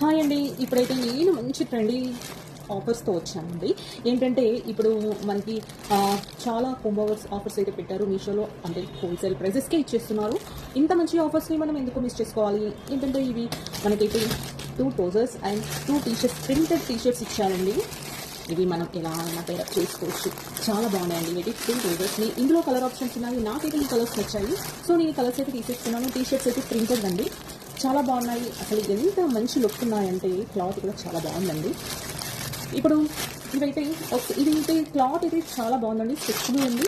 Hi అండి. ఇప్పుడైతే నేను మంచి ట్రెండీ ఆఫర్స్తో వచ్చానండి. ఏంటంటే ఇప్పుడు మనకి చాలా కాంబో ఆఫర్స్ అయితే పెట్టారు మీషోలో. అంటే హోల్సేల్ ప్రైజెస్కే ఇచ్చేస్తున్నారు. ఇంత మంచి ఆఫర్స్ని మనం ఎందుకు మిస్ చేసుకోవాలి? ఏంటంటే ఇవి మనకైతే 2 trousers and 2 T-shirts, printed T-shirts ఇచ్చారండి. ఇవి మనం ఎలా అయినా పేరప్ చేసుకోవచ్చు. చాలా బాగున్నాయండి. ఇవి 2 ట్రౌజర్స్ని, ఇందులో కలర్ ఆప్షన్స్ ఉన్నాయి. నాకైతే ఈ కలర్స్ నచ్చాయి, సో నేను ఈ కలర్స్ అయితే తీసేస్తున్నాను. టీషర్ట్స్ అయితే ప్రింటెడ్ అండి, చాలా బాగున్నాయి. అసలు ఎంత మంచి లుక్ ఉన్నాయంటే క్లాత్ కూడా చాలా బాగుందండి. ఇప్పుడు ఇవైతే ఇది అయితే క్లాత్ అయితే చాలా బాగుందండి, స్ట్రెచ్బుల్ ఉంది.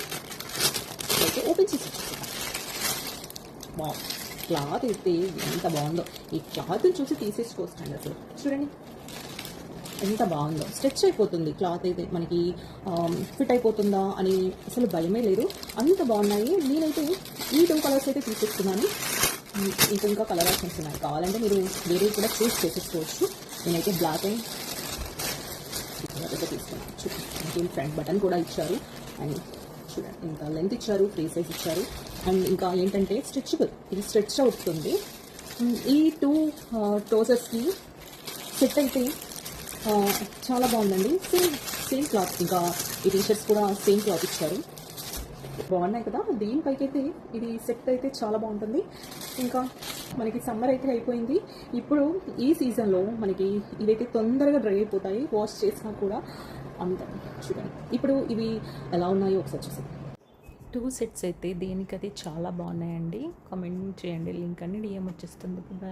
అయితే ఓపెన్ చేసి క్లాత్ అయితే ఎంత బాగుందో. ఈ క్లాత్ చూసి తీసేసుకోవచ్చండి. అసలు చూడండి ఎంత బాగుందో. స్ట్రెచ్ అయిపోతుంది క్లాత్ అయితే, మనకి ఫిట్ అయిపోతుందా అని అసలు భయమే లేదు, అంత బాగున్నాయి. నేనైతే ఈ 2 కలర్స్ అయితే తీసేస్తున్నాను. ఇంకా కలర్ ఆప్షన్స్ ఉన్నాయి, కావాలంటే మీరు వేరే కూడా చూస్ చేసేసుకోవచ్చు. నేనైతే బ్లాక్ అండ్ కలర్ అయితే తీసుకోవచ్చు. ఇంకేం ఫ్రంట్ బటన్ కూడా ఇచ్చారు, అండ్ చూడండి ఇంకా లెంత్ ఇచ్చారు, ఫ్రీ సైజ్ ఇచ్చారు. అండ్ ఇంకా ఏంటంటే స్ట్రెచబుల్, ఇది స్ట్రెచ్ అవుతుంది. ఈ 2 ట్రౌజర్స్కి సెట్ అయితే చాలా బాగుందండి. సేమ్ క్లాత్, ఇంకా ఈ టీషర్ట్స్ కూడా సేమ్ క్లాత్ ఇచ్చారు. బాగున్నాయి కదా. దీనిపైకి అయితే ఇది సెట్ అయితే చాలా బాగుంటుంది. ఇంకా మనకి సమ్మర్ అయితే అయిపోయింది. ఇప్పుడు ఈ సీజన్లో మనకి ఇవైతే తొందరగా డ్రై అయిపోతాయి, వాష్ చేసినా కూడా. అంత చూడండి ఇప్పుడు ఇవి ఎలా ఉన్నాయో ఒకసారి చూసి. 2 సెట్స్ అయితే దేనికది చాలా బాగున్నాయండి. కామెంట్ చేయండి, లింక్ అన్ని డిఎం వచ్చేస్తుంది. బాయ్.